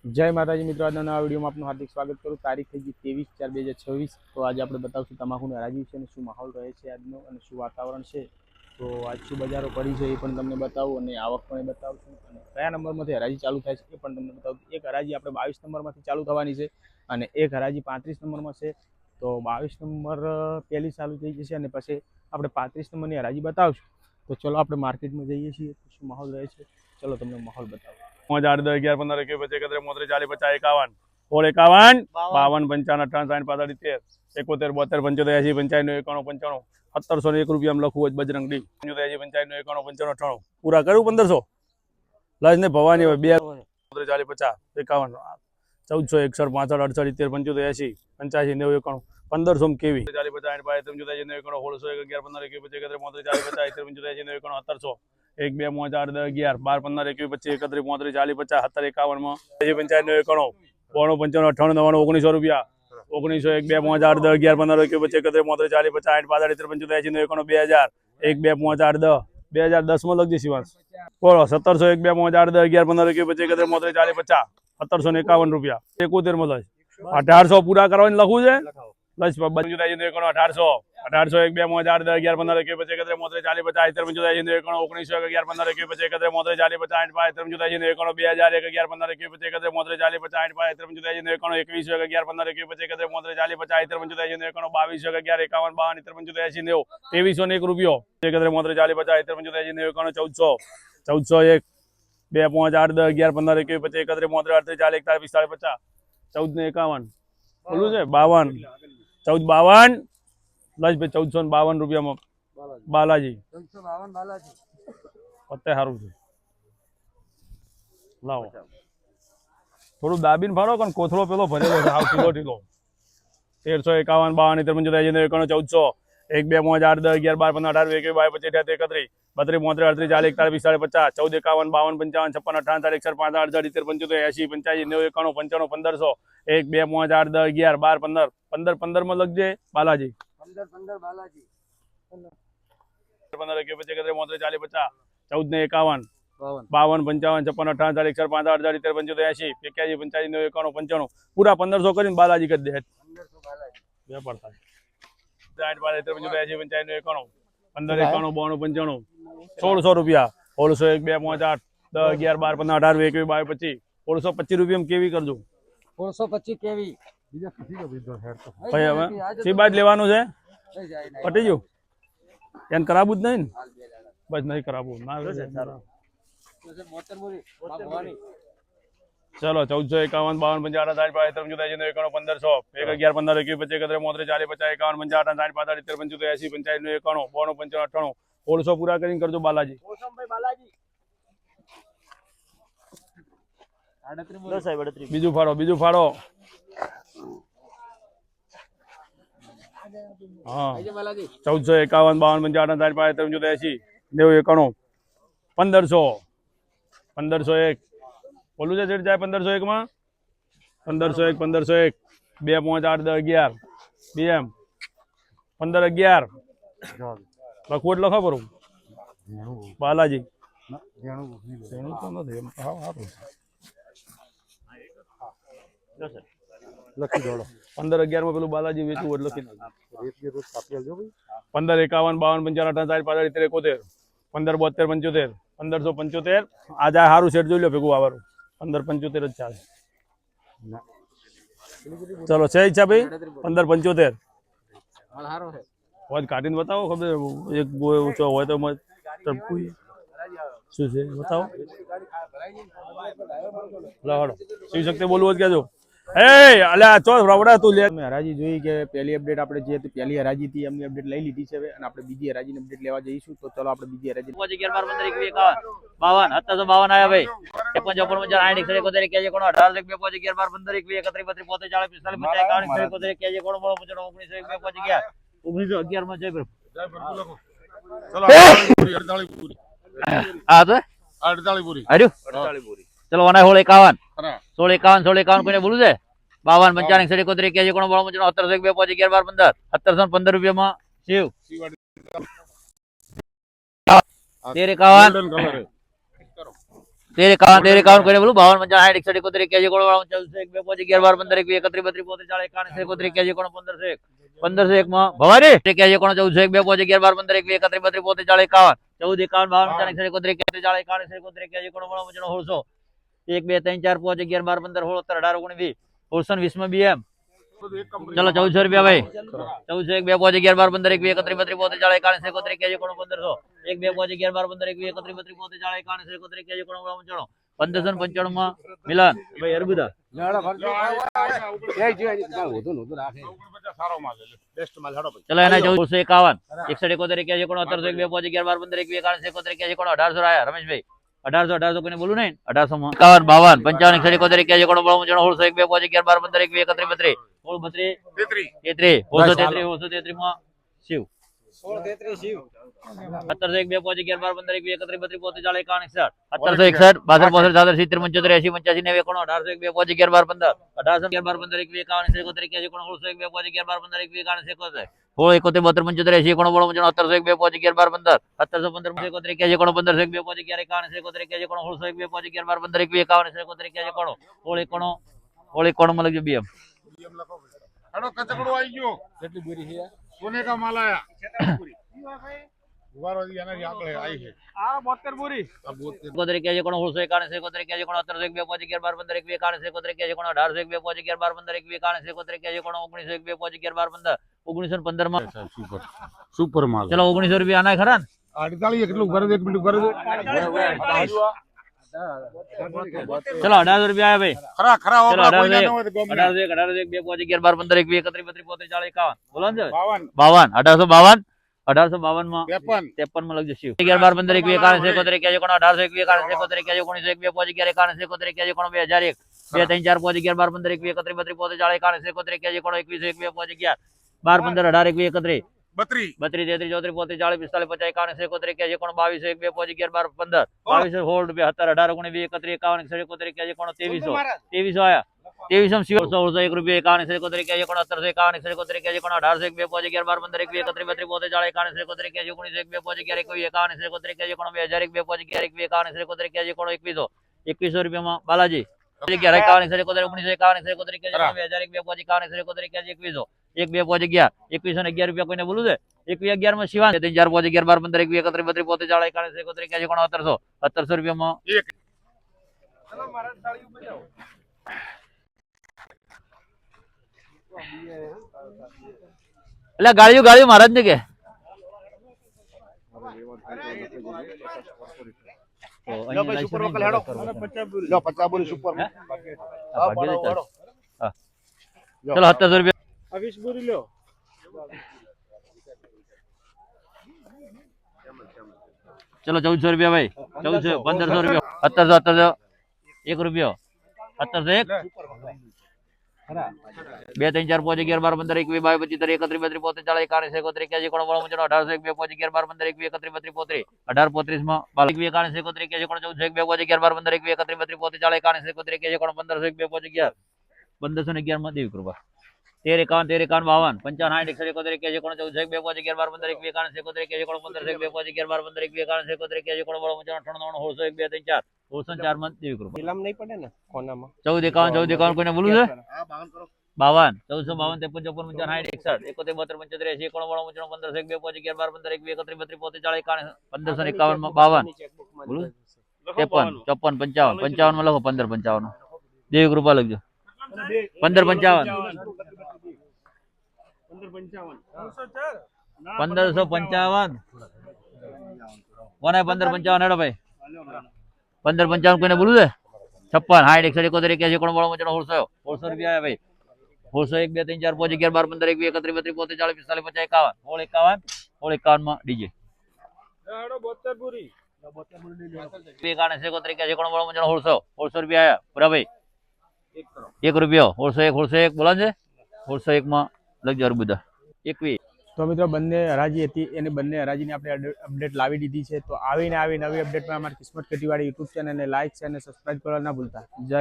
जय माताजी मित्रों, आज नवा वीडियो में आपનું हार्दिक स्वागत करूँ। तारीख થઈ ગઈ 23/4/2026। તો આજે આપણે બતાવશું તમાકુની હરાજી છે અને શું માહોલ રહે છે આજનો અને શું વાતાવરણ છે। તો આજ શું બજારો પડી છે એ પણ તમને બતાવું અને આવક પણ બતાવશું અને કયા નંબરમાંથી હરાજી ચાલુ થાય છે એ પણ તમને બતાવું। એક હરાજી આપણે 22 નંબરમાંથી ચાલુ થવાની છે અને એક હરાજી 35 નંબરમાં છે। તો 22 નંબર પહેલી ચાલુ થઈ જશે અને પછી આપણે 35 નંબરની હરાજી બતાવશું। તો ચલો આપણે માર્કેટમાં જઈએ છીએ, શું માહોલ રહે છે ચલો તમને માહોલ બતાવું। 5 8 10 11 15 21 22 23 34 40 50 51 52 55 58 60 65 70 71 72 75 85 95 91 રૂપિયામાં લખવું હોય બજરંગ ડી 85 95 91 95 98 પૂરા કરું 1500 લાજ ને ભવાની હોય 2 40 50 51 1461 65 68 70 75 80 85 90 91 1500 કેવી 40 50 58 55 91 16 11 15 21 22 23 40 50 71 90 1700 1 2 5 8 10 11 12 15 21 25 31 40 50 70 51 માં 55 91 95 95 98 99 1900 રૂપિયા 1900 1 2 5 8 10 11 15 21 25 31 40 50 65 85 85 90 91 2000 1 2 5 8 10 2010 માં લખજે શિવાંશ બોલો 1700 1 2 5 8 10 11 15 21 25 31 40 50 1751 રૂપિયા 71 માં લખ 1800 પૂરા કરવાની લખવું છે લખ 1800 1800 1 2 5 8 10 11 15 21 25 31 40 50 75 1900 11 15 21 25 31 40 50 55 2000 1 11 15 21 25 31 40 50 55 21 11 15 21 25 40 50 55 22 11 51 52 80 90 2301 રૂપિયો 40 50 55 1400 1401 2 5 8 10 11 15 21 25 31 40 41 50 14 ને 51 બોલું છે 52 14 52 લજ ભાઈ 1452 રૂપિયામાં બાલાજી 1452 બાલાજી પત્તે સારું છે લાવો થોડું દાબીને ફાડો કારણ કોથળો પેલો ભરેલો છે હાવ કિલો ઢીલો 1351 52 53 1400 1 2 5 8 10 11 12 15 18 21 22 25 33 32 33 38 40 40 50 14 51 52 55 56 58 65 60 75 80 85 90 95 95 1 2 5 8 10 11 12 15 15 માં લખજે બાલાજી 15 બાલાજી 15 21 25 33 40 50 14 ને 51 52 55 56 58 60 65 70 75 80 81 85 90 પૂરા 1500 કરીને બાલાજી કરી દે 1500 બાલાજી વેપાર થાય 60 12 85 85 15 91 92 95 1600 રૂપિયા 1600 1 2 5 8 10 11 12 15 18 21 22 25 1625 રૂપિયામાં કેવી કરજો 1625 કેવી બીજા ખસી ગયો બીજો હેડ તો ભાઈ હવે સી બાદ લેવાનું છે પટી ગયું એને કરાવવું જ નહીં ને બસ નહીં કરાવવું ના ચલો 1451 52 55 58 60 1500 1 11 15 21 25 30 40 50 51 55 58 60 85 85 85 90 91 92 95 1600 પૂરા કરીને કરજો બાલાજી બીજું ફાડો હા 1451 52 55 58 60 90 91 1501 બોલું છે સેઠ જાય 1501 માં 1501 2 5 8 10 11 બીએમ 15 11 લખવું એટલે ખબર બાલાજી લખી દો 15 11 માં પેલું બાલાજી વેચવું એટલે લખી દો 15 51 52 55 58 71 15 72 75 1575 આજે સારું સેટ જોઈ લો ભેગું આવવાનું 1575 જ ચાલે ચલો છે ઈચ્છા ભાઈ 1575 હોય કાઢીને બતાવો ખબર એક ઊંચો હોય તો શું છે બતાવો લાવડો શિવ શક્તિ બોલવું જ કેજો એ અલ્યા ચો રવડા તું લે મેં હરાજી જોઈ કે પહેલી અપડેટ આપણે જે પહેલી હરાજી હતી એમની અપડેટ લઈ લીધી છે હવે અને આપણે બીજી હરાજીની અપડેટ લેવા જઈશું તો ચલો આપણે બીજી હરાજી 11 12 15 21 52 આયા ભાઈ 55 50 60 71 કેજે કોણ 18 2 5 11 12 15 21 31 32 40 45 45 કેજે કોણ 19 2 5 11 1911 માં જય ચલો 48 પૂરી આ તો 48 પૂરી આર્યો 48 પૂરી ચલો 16 51 16 51 16 51 કોઈને બોલું છે 52 55 71 કેજે કોણ 17 2 5 11 12 15 1715 રૂપિયામાં શિવ 13 51 13 51 કોઈને બોલું 52 55 61 71 81 81 14 1 2 5 11 12 15 21 31 32 34 40 41 41 15 1501 માં ભવારી 81 14 1 2 5 11 12 15 21 31 32 34 40 51 14 51 52 55 61 41 41 41 16 1 2 3 4 5 11 12 15 16 17 18 19 20 20 માં બીએમ ચલો 1400 રૂપિયા ભાઈ 14 1 2 5 11 12 15 21 31 32 34 40 41 41 1500 1 2 5 11 12 15 21 31 32 34 40 41 1595 માં મિલન ભાઈ અરબુદા ચલો એના 1451 61 71 81 71 12 15 21 41 41 1800 આયા રમેશભાઈ 1800 કોઈને બોલું નહીં 1800 51 52 55 61 71 16 1 2 5 11 12 15 21 31 32 33 માં શિવ 17 1 2 5 11 12 15 21 31 32 34 41 17 61 62 63 65 76 80 85 90 81 18 1 2 5 11 12 15 18 11 12 15 21 41 71 81 16 1 2 5 11 12 15 21 41 71 71 72 75 80 17 1 2 5 11 12 15 17 15 71 81 15 1 2 5 11 41 71 81 16 1 2 5 11 12 15 21 41 71 91 માં લખજો બીએમ હેડો કચકડો આવી ગયો કેટલી બોરી છે સોને કા માલ આયા ઉવારો દી આના આગળ આવી છે આ 72 બોરી આ 72 71 કેજે કોણ 16 71 કેજે કોણ 17 1 2 5 11 12 15 21 71 કેજે કોણ 18 1 2 5 11 12 15 21 71 કેજે કોણ 19 1 2 5 11 12 15 1915 માં સુપર સુપર માલ ચલો 1900 રૂપિયા આના ખરા ને 48 કેટલું કરે એક મિનિટ કરે ચલો 1800 રૂપિયા આયા ભાઈ ખરા ખરા ચલો ઓપરા કોઈ 18 ના હોય તો ગમે 18 1 2 5 11 12 15 21 31 32 40 51 બોલો ને 52 1852 માં 53 માં લખજો શિવ 11 12 15 21 71 કોણ 18 21 71 19 1 2 5 11 71 કોણ 2001 2 3 4 5 11 12 15 21 31 32 40 71 કોણ 21 1 2 5 11 12 15 18 21 31 32 33 33 34 35 40 45 51 71 કોણ 22 1 2 5 11 12 15 22 હોલ્ડ રૂપિયા 17 18 19 21 31 51 71 કોણ 2300 આયા 2300 શિવ 1 રૂપિયા 51 71 કોણ 17 51 71 કોણ 18 1 2 5 11 12 15 21 31 32 40 71 19 1 2 5 11 71 કોણ 2001 2 5 11 71 કોણ 2100 રૂપિયામાં બાલાજી 11 51 19 51 2001 2 5 51 2100 1 2 5 11 2111 રૂપિયા કોઈને બોલું છે 2111 માં શિવાન 3 4 5 11 12 15 21 31 32 40 71 કોણ 1700 રૂપિયામાં એટલે ગાડીઓ મહારાજ ને કે સુપર વકલ હેડો લો 50 બોરી સુપર ચલો 1700 રૂપિયા 20 બોરી લ્યો ચલો 1400 રૂપિયા ભાઈ 1400 1500 રૂપિયા 1700 1 રૂપિયો 1701 2 3 4 5 11 12 15 21 22 23 31 32 40 41 41 કોણ 18 1 2 5 11 12 15 21 31 32 18 35 માં 21 41 41 કોણ 14 1 2 5 11 12 15 21 31 32 40 41 કોણ 15 1 2 5 11 1511 માં દેવી કૃપા 13 51 52 55 60 71 કોણ 14 1 2 5 11 12 15 21 41 કોણ 15 1 2 5 11 12 15 21 71 કોણ 98 1 2 3 4 4 માં દેવી કૃપા પેલામ નહીં પડે ને કોનામાં 14 51 કોઈને બોલું છે 52 1452 53 54 55 60 71 72 75 80 15 1 2 5 11 12 15 21 31 32 40 1551 માં 52 બોલું 53 54 55 55 માં લખો 15 55 દેવી કૃપા લખજો 15 55 1555 કોને 1555 હેડો ભાઈ 1555 કોઈને બોલું છે 56 60 71 81 કોણ 1600 રૂપિયા ભાઈ 16 1 2 3 4 5 11 12 15 21 31 32 40 45 50 51 માં ડીજે 72 બોરી 1600 રૂપિયા આયા પૂરા ભાઈ 1 રૂપિયો 1601 બોલા છે 1601 માં લખજો અરબુદા 21 તો મિત્રો બંને હરાજી હતી એની બંને હરાજીની આપણે અપડેટ લાવી દીધી છે તો આવીને આવી નવી અપડેટમાં અમારી કિસ્મત ખેતીવાડી યુટ્યુબ ચેનલને લાઈક છે અને સબસ્ક્રાઇબ કરવા ના ભૂલતા જય